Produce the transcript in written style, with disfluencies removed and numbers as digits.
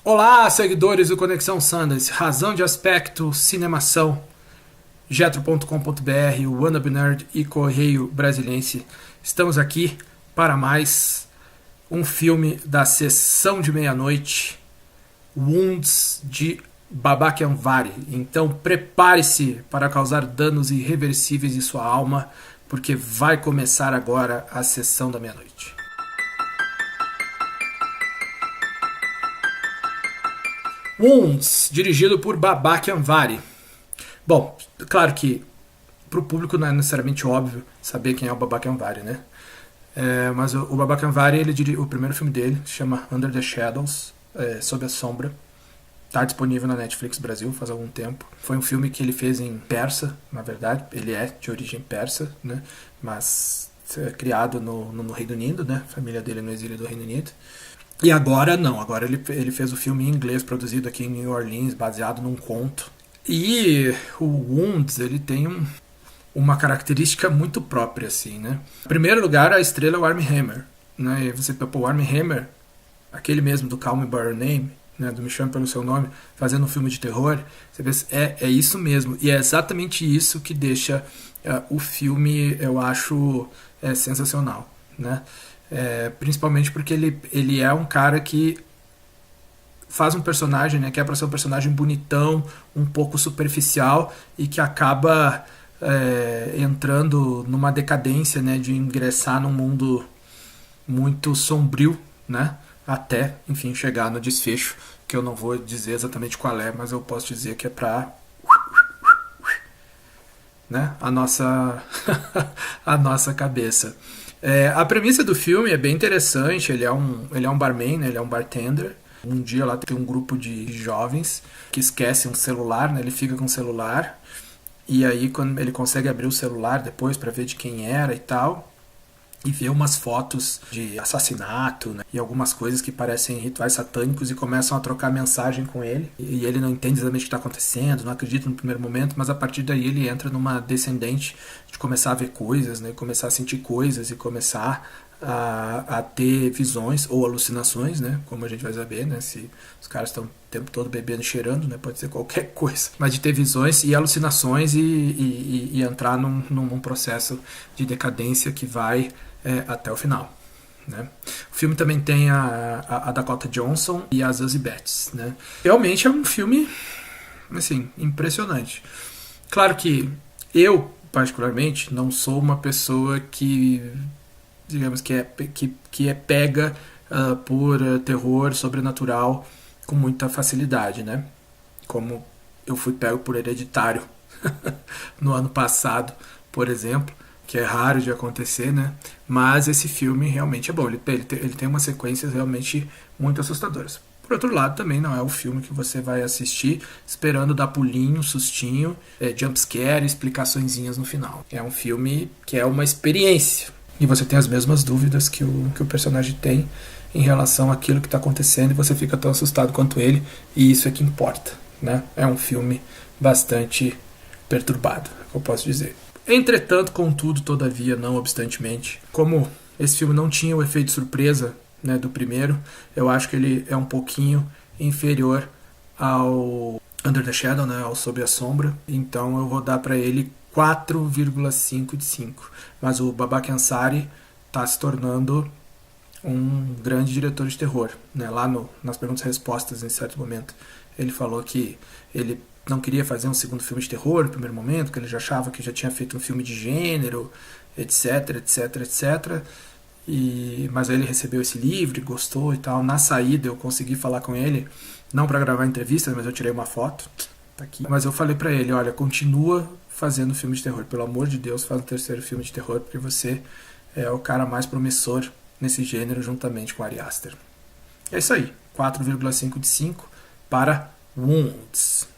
Olá, seguidores do Conexão Sundance, Razão de Aspecto, Cinemação, Jetro.com.br, Wannabe Nerd e Correio Brasiliense. Estamos aqui para mais um filme da Sessão de Meia-Noite, Wounds, de Babak Anwar. Então prepare-se para causar danos irreversíveis em sua alma, porque vai começar agora a Sessão da Meia-Noite. Wounds, dirigido por Babak Anwar. Bom, claro que para o público não é necessariamente óbvio saber quem é o Babak Anwar, né? Mas o Babak Anwar, o primeiro filme dele se chama Under the Shadows, Sob a Sombra. Está disponível na Netflix Brasil faz algum tempo. Foi um filme que ele fez em persa, na verdade. Ele é de origem persa, né? Mas criado no Reino Unido, né? A família dele no exílio do Reino Unido. E agora não, agora ele fez o filme em inglês, produzido aqui em New Orleans, baseado num conto. E o Wounds, ele tem uma característica muito própria, assim, né? Em primeiro lugar, a estrela é o Armie Hammer, né? E você pega o Armie Hammer, aquele mesmo do Call Me By Your Name, né? Do Me Chame Pelo Seu Nome, fazendo um filme de terror, você vê, é isso mesmo. E é exatamente isso que deixa o filme, eu acho, sensacional, né? Principalmente porque ele é um cara que faz um personagem, né, que é para ser um personagem bonitão, um pouco superficial e que acaba entrando numa decadência, né, de ingressar num mundo muito sombrio, né, até, enfim, chegar no desfecho, que eu não vou dizer exatamente qual é, mas eu posso dizer que é para, né, a nossa cabeça. A premissa do filme é bem interessante. Ele é um barman, né? Ele é um bartender. Um dia lá tem um grupo de jovens que esquecem um celular, né? Ele fica com o celular e aí quando ele consegue abrir o celular depois para ver de quem era e tal, e vê umas fotos de assassinato, né? E algumas coisas que parecem rituais satânicos e começam a trocar mensagem com ele. E ele não entende exatamente o que está acontecendo, não acredita no primeiro momento, mas a partir daí ele entra numa descendente de começar a ver coisas, né? Começar a sentir coisas e começar a ter visões ou alucinações, né? Como a gente vai saber, né? Se os caras estão o tempo todo bebendo e cheirando, né? Pode ser qualquer coisa. Mas de ter visões e alucinações e entrar num processo de decadência que vai até o final, né? O filme também tem a Dakota Johnson e a Zazie Beetz, né? Realmente é um filme, assim, impressionante. Claro que eu, particularmente, não sou uma pessoa que, digamos, que é pega por terror sobrenatural com muita facilidade, né? Como eu fui pego por Hereditário no ano passado, por exemplo, que é raro de acontecer, né? Mas esse filme realmente é bom. Ele tem umas sequências realmente muito assustadoras. Por outro lado, também não é o filme que você vai assistir esperando dar pulinho, sustinho, jumpscare, explicaçõezinhas no final. É um filme que é uma experiência. E você tem as mesmas dúvidas que o personagem tem em relação àquilo que está acontecendo e você fica tão assustado quanto ele. E isso é que importa, né? É um filme bastante perturbado, eu posso dizer. Entretanto, contudo, todavia, não obstantemente, como esse filme não tinha o efeito surpresa, né, do primeiro, eu acho que ele é um pouquinho inferior ao Under the Shadow, né, ao Sob a Sombra, então eu vou dar para ele 4,5 de 5. Mas o Babak Anwar está se tornando um grande diretor de terror, né? Lá nas perguntas e respostas, em certo momento, ele falou que ele não queria fazer um segundo filme de terror no primeiro momento, que ele já achava que já tinha feito um filme de gênero, etc, etc, etc. Mas aí ele recebeu esse livro, gostou e tal. Na saída eu consegui falar com ele, não para gravar entrevista, mas eu tirei uma foto, tá aqui. Mas eu falei para ele, olha, continua fazendo filme de terror, pelo amor de Deus, faz um terceiro filme de terror, porque você é o cara mais promissor nesse gênero, juntamente com Ari Aster. É isso aí, 4,5 de 5 para Wounds.